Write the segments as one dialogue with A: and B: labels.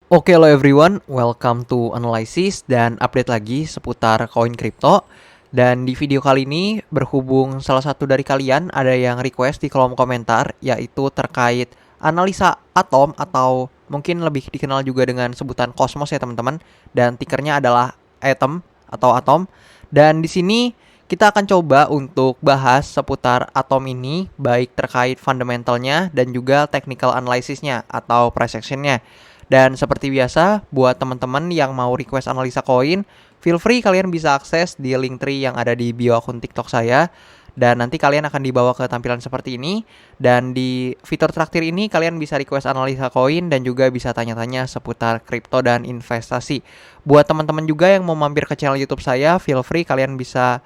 A: Oke, hello everyone, welcome to Analysis dan update lagi seputar koin kripto. Dan di video kali ini berhubung salah satu dari kalian ada yang request di kolom komentar, yaitu terkait analisa atom atau mungkin lebih dikenal juga dengan sebutan Cosmos ya teman-teman. Dan tickernya adalah Atom atau Atom. Dan di sini kita akan coba untuk bahas seputar atom ini, baik terkait fundamentalnya dan juga technical analysisnya atau price actionnya. Dan seperti biasa, buat teman-teman yang mau request analisa koin, feel free kalian bisa akses di link tree yang ada di bio akun TikTok saya. Dan nanti kalian akan dibawa ke tampilan seperti ini. Dan di fitur traktir ini kalian bisa request analisa koin dan juga bisa tanya-tanya seputar kripto dan investasi. Buat teman-teman juga yang mau mampir ke channel YouTube saya, feel free kalian bisa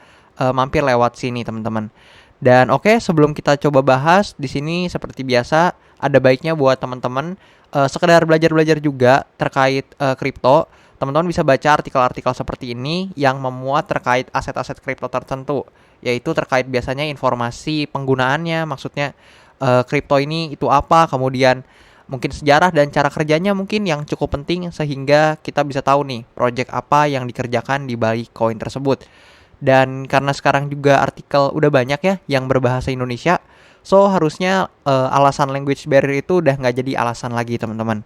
A: mampir lewat sini teman-teman. Dan oke, sebelum kita coba bahas di sini seperti biasa ada baiknya buat teman-teman sekedar belajar-belajar juga terkait kripto. Teman-teman bisa baca artikel-artikel seperti ini yang memuat terkait aset-aset kripto tertentu, yaitu terkait biasanya informasi penggunaannya, maksudnya kripto ini itu apa, kemudian mungkin sejarah dan cara kerjanya mungkin yang cukup penting sehingga kita bisa tahu nih project apa yang dikerjakan di balik koin tersebut. Dan karena sekarang juga artikel udah banyak ya yang berbahasa Indonesia, so harusnya alasan language barrier itu udah nggak jadi alasan lagi teman-teman.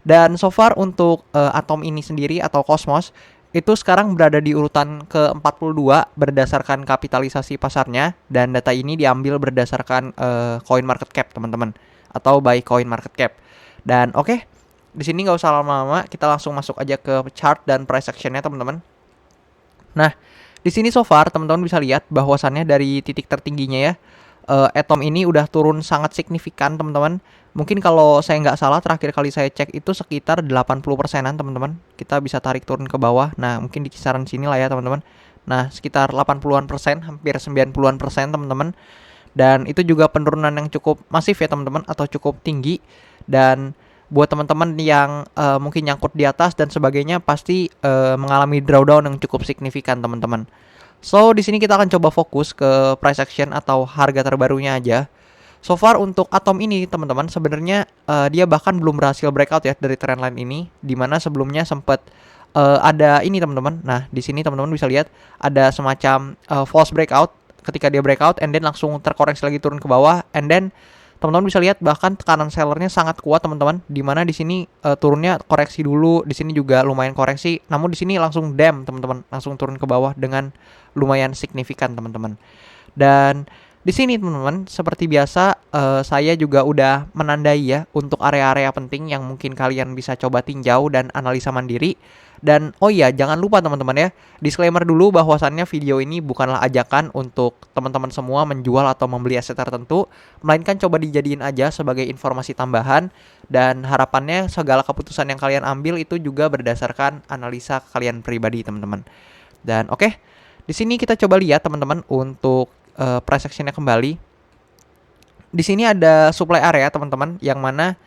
A: Dan so far untuk atom ini sendiri atau Cosmos itu sekarang berada di urutan ke-42 berdasarkan kapitalisasi pasarnya, dan data ini diambil berdasarkan coin market cap teman-teman atau by coin market cap. Dan oke, di sini nggak usah lama-lama, kita langsung masuk aja ke chart dan price actionnya teman-teman. Nah, di sini so far teman-teman bisa lihat bahwasannya dari titik tertingginya ya, Atom ini udah turun sangat signifikan teman-teman. Mungkin kalau saya nggak salah terakhir kali saya cek itu sekitar 80%-an teman-teman. Kita bisa tarik turun ke bawah. Nah, mungkin di kisaran sini lah ya teman-teman. Nah, sekitar 80-an persen, hampir 90-an persen teman-teman. Dan itu juga penurunan yang cukup masif ya teman-teman, atau cukup tinggi. Dan buat teman-teman yang mungkin nyangkut di atas dan sebagainya pasti mengalami drawdown yang cukup signifikan teman-teman. So di sini kita akan coba fokus ke price action atau harga terbarunya aja. So far untuk Atom ini teman-teman sebenarnya dia bahkan belum berhasil breakout ya dari trendline ini, dimana sebelumnya sempat ada ini teman-teman. Nah di sini teman-teman bisa lihat ada semacam false breakout. Ketika dia breakout and then langsung terkoreksi lagi turun ke bawah, and then teman-teman bisa lihat bahkan tekanan sellernya sangat kuat teman-teman, dimana di sini turunnya koreksi dulu, di sini juga lumayan koreksi, namun di sini langsung dam teman-teman, langsung turun ke bawah dengan lumayan signifikan teman-teman. Dan di sini teman-teman seperti biasa saya juga udah menandai ya untuk area-area penting yang mungkin kalian bisa coba tinjau dan analisa mandiri. Dan oh iya, jangan lupa teman-teman ya, disclaimer dulu bahwasannya video ini bukanlah ajakan untuk teman-teman semua menjual atau membeli aset tertentu, melainkan coba dijadiin aja sebagai informasi tambahan, dan harapannya segala keputusan yang kalian ambil itu juga berdasarkan analisa kalian pribadi teman-teman. Dan oke, di sini kita coba lihat teman-teman untuk price actionnya kembali. Di sini ada supply area teman-teman, yang mana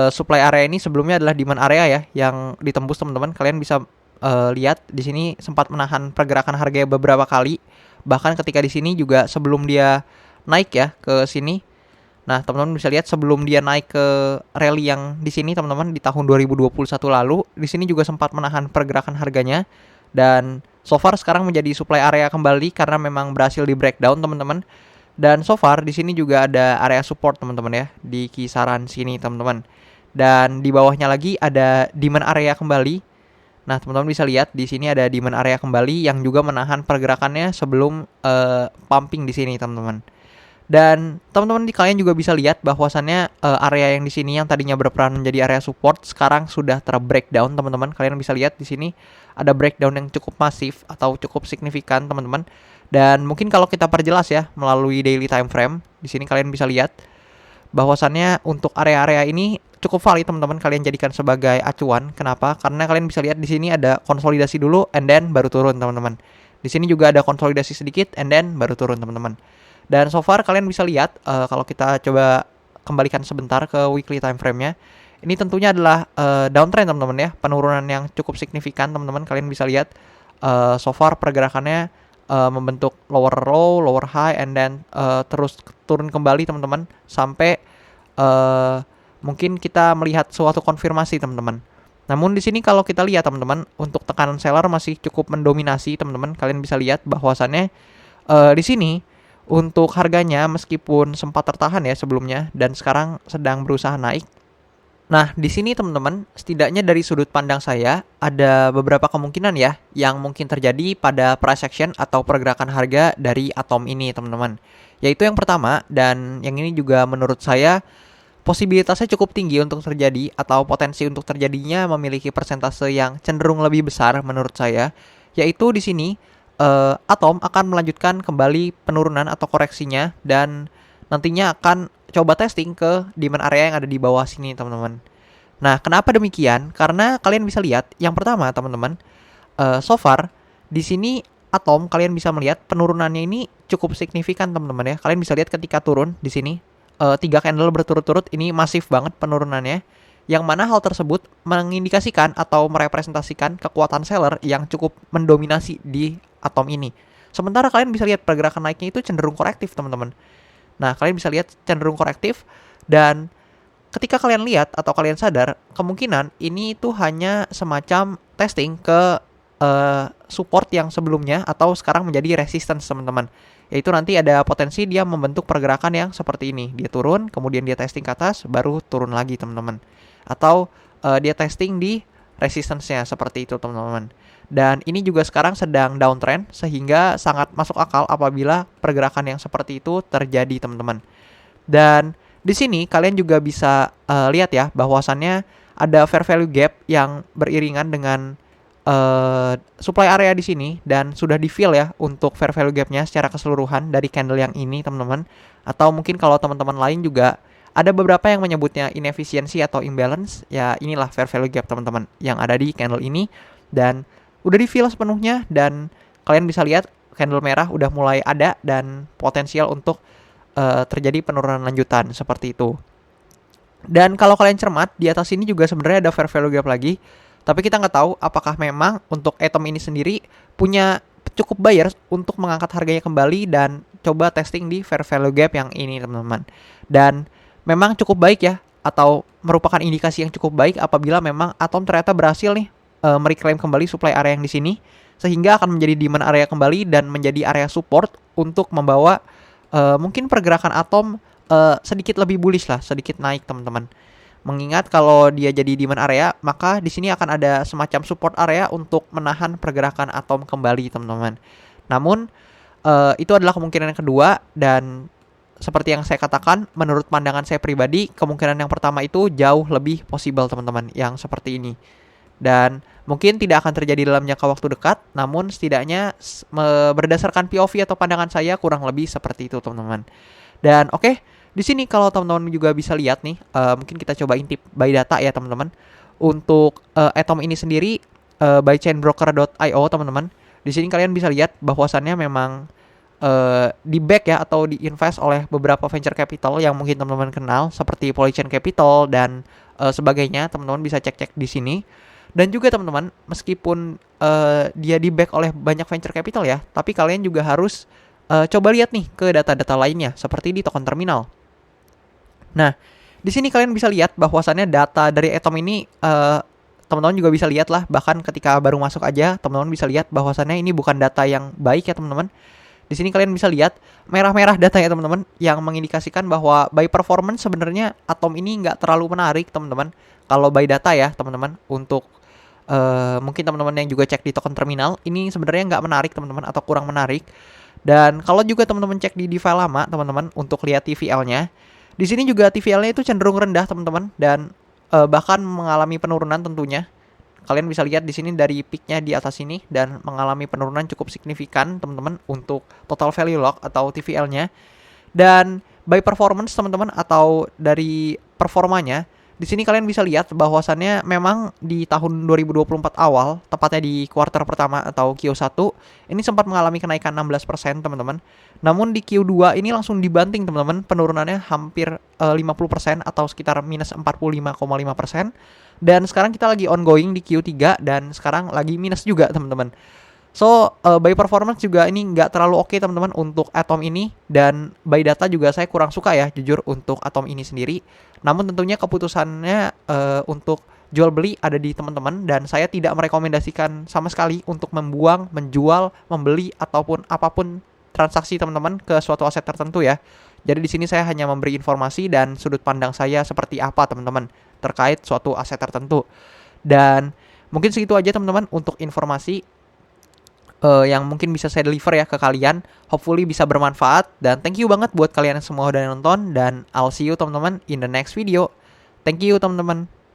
A: supply area ini sebelumnya adalah demand area ya, yang ditembus teman-teman. Kalian bisa lihat di sini sempat menahan pergerakan harga beberapa kali. Bahkan ketika di sini juga sebelum dia naik ya ke sini. Nah, teman-teman bisa lihat sebelum dia naik ke rally yang di sini teman-teman di tahun 2021 lalu, di sini juga sempat menahan pergerakan harganya, dan so far sekarang menjadi supply area kembali karena memang berhasil di breakdown teman-teman. Dan so far di sini juga ada area support teman-teman ya di kisaran sini teman-teman. Dan di bawahnya lagi ada demand area kembali. Nah, teman-teman bisa lihat di sini ada demand area kembali yang juga menahan pergerakannya sebelum pumping di sini teman-teman. Dan teman-teman di kalian juga bisa lihat bahwasannya area yang di sini yang tadinya berperan menjadi area support sekarang sudah terbreakdown teman-teman. Kalian bisa lihat di sini ada breakdown yang cukup masif atau cukup signifikan teman-teman. Dan mungkin kalau kita perjelas ya melalui daily time frame, di sini kalian bisa lihat bahwasannya untuk area-area ini cukup valid teman-teman, kalian jadikan sebagai acuan. Kenapa? Karena kalian bisa lihat di sini ada konsolidasi dulu and then baru turun teman-teman. Di sini juga ada konsolidasi sedikit and then baru turun teman-teman. Dan so far kalian bisa lihat kalau kita coba kembalikan sebentar ke weekly time frame-nya. Ini tentunya adalah downtrend teman-teman ya, penurunan yang cukup signifikan teman-teman. Kalian bisa lihat so far pergerakannya membentuk lower low, lower high, and then terus turun kembali teman-teman sampai mungkin kita melihat suatu konfirmasi teman-teman. Namun di sini kalau kita lihat teman-teman, untuk tekanan seller masih cukup mendominasi teman-teman. Kalian bisa lihat bahwasannya di sini untuk harganya meskipun sempat tertahan ya sebelumnya dan sekarang sedang berusaha naik. Nah, di sini teman-teman, setidaknya dari sudut pandang saya ada beberapa kemungkinan ya yang mungkin terjadi pada price action atau pergerakan harga dari Atom ini, teman-teman. Yaitu yang pertama, dan yang ini juga menurut saya posibilitasnya cukup tinggi untuk terjadi atau potensi untuk terjadinya memiliki persentase yang cenderung lebih besar menurut saya, yaitu di sini Atom akan melanjutkan kembali penurunan atau koreksinya dan nantinya akan coba testing ke demand area yang ada di bawah sini, teman-teman. Nah, kenapa demikian? Karena kalian bisa lihat yang pertama, teman-teman, so far di sini Atom kalian bisa melihat penurunannya ini cukup signifikan, teman-teman ya. Kalian bisa lihat ketika turun di sini 3 candle berturut-turut ini masif banget penurunannya. Yang mana hal tersebut mengindikasikan atau merepresentasikan kekuatan seller yang cukup mendominasi di Atom ini. Sementara kalian bisa lihat pergerakan naiknya itu cenderung korektif, teman-teman. Nah, kalian bisa lihat cenderung korektif dan ketika kalian lihat atau kalian sadar, kemungkinan ini itu hanya semacam testing ke support yang sebelumnya atau sekarang menjadi resistance, teman-teman. Yaitu nanti ada potensi dia membentuk pergerakan yang seperti ini. Dia turun, kemudian dia testing ke atas, baru turun lagi, teman-teman. Atau dia testing di resistance-nya seperti itu, teman-teman. Dan ini juga sekarang sedang downtrend sehingga sangat masuk akal apabila pergerakan yang seperti itu terjadi, teman-teman. Dan di sini kalian juga bisa lihat ya bahwasannya ada fair value gap yang beriringan dengan supply area di sini dan sudah di fill ya untuk fair value gapnya secara keseluruhan dari candle yang ini, teman-teman. Atau mungkin kalau teman-teman lain juga ada beberapa yang menyebutnya inefisiensi atau imbalance, ya inilah fair value gap, teman-teman, yang ada di candle ini dan udah di fill sepenuhnya dan kalian bisa lihat candle merah udah mulai ada dan potensial untuk terjadi penurunan lanjutan seperti itu. Dan kalau kalian cermat di atas ini juga sebenarnya ada fair value gap lagi. Tapi kita nggak tahu apakah memang untuk Atom ini sendiri punya cukup buyers untuk mengangkat harganya kembali dan coba testing di fair value gap yang ini, teman-teman. Dan memang cukup baik ya, atau merupakan indikasi yang cukup baik apabila memang Atom ternyata berhasil nih mereclaim kembali supply area yang di sini, sehingga akan menjadi demand area kembali dan menjadi area support untuk membawa mungkin pergerakan Atom sedikit lebih bullish lah, sedikit naik, teman-teman. Mengingat kalau dia jadi demand area, maka di sini akan ada semacam support area untuk menahan pergerakan Atom kembali, teman-teman. Namun itu adalah kemungkinan yang kedua dan seperti yang saya katakan, menurut pandangan saya pribadi, kemungkinan yang pertama itu jauh lebih possible, teman-teman, yang seperti ini. Dan mungkin tidak akan terjadi dalam jangka waktu dekat, namun setidaknya berdasarkan POV atau pandangan saya kurang lebih seperti itu, teman-teman. Dan oke, di sini kalau teman-teman juga bisa lihat nih, mungkin kita coba intip buy data ya, teman-teman. Untuk Atom ini sendiri by chainbroker.io, teman-teman. Di sini kalian bisa lihat bahwasannya memang di back ya atau di invest oleh beberapa venture capital yang mungkin teman-teman kenal seperti Polychain Capital dan sebagainya. Teman-teman bisa cek-cek di sini. Dan juga teman-teman, meskipun dia di back oleh banyak venture capital ya, tapi kalian juga harus coba lihat nih ke data-data lainnya seperti di token terminal. Nah, di sini kalian bisa lihat bahwasannya data dari Atom ini teman-teman juga bisa lihat lah, bahkan ketika baru masuk aja teman-teman bisa lihat bahwasannya ini bukan data yang baik ya, teman-teman. Di sini kalian bisa lihat merah-merah datanya, teman-teman, yang mengindikasikan bahwa by performance sebenarnya Atom ini nggak terlalu menarik, teman-teman. Kalau by data ya, teman-teman, untuk mungkin teman-teman yang juga cek di token terminal, ini sebenarnya nggak menarik, teman-teman, atau kurang menarik. Dan kalau juga teman-teman cek di DeFi lama, teman-teman, untuk lihat TVL-nya, di sini juga TVL-nya itu cenderung rendah, teman-teman, dan bahkan mengalami penurunan tentunya. Kalian bisa lihat di sini dari peak-nya di atas ini dan mengalami penurunan cukup signifikan, teman-teman, untuk total value lock atau TVL-nya. Dan by performance, teman-teman, atau dari performanya, di sini kalian bisa lihat bahwasannya memang di tahun 2024 awal, tepatnya di kuartal pertama atau Q1, ini sempat mengalami kenaikan 16%, teman-teman. Namun di Q2 ini langsung dibanting, teman-teman, penurunannya hampir 50% atau sekitar minus 45,5%. Dan sekarang kita lagi ongoing di Q3 dan sekarang lagi minus juga, teman-teman. So, by performance juga ini nggak terlalu oke, teman-teman, untuk Atom ini. Dan by data juga saya kurang suka ya, jujur, untuk Atom ini sendiri. Namun tentunya keputusannya untuk jual beli ada di teman-teman, dan saya tidak merekomendasikan sama sekali untuk membuang, menjual, membeli ataupun apapun transaksi teman-teman ke suatu aset tertentu ya. Jadi di sini saya hanya memberi informasi dan sudut pandang saya seperti apa teman-teman terkait suatu aset tertentu. Dan mungkin segitu aja teman-teman untuk informasi yang mungkin bisa saya deliver ya ke kalian. Hopefully bisa bermanfaat, dan thank you banget buat kalian semua udah nonton, dan I'll see you teman-teman in the next video. Thank you teman-teman.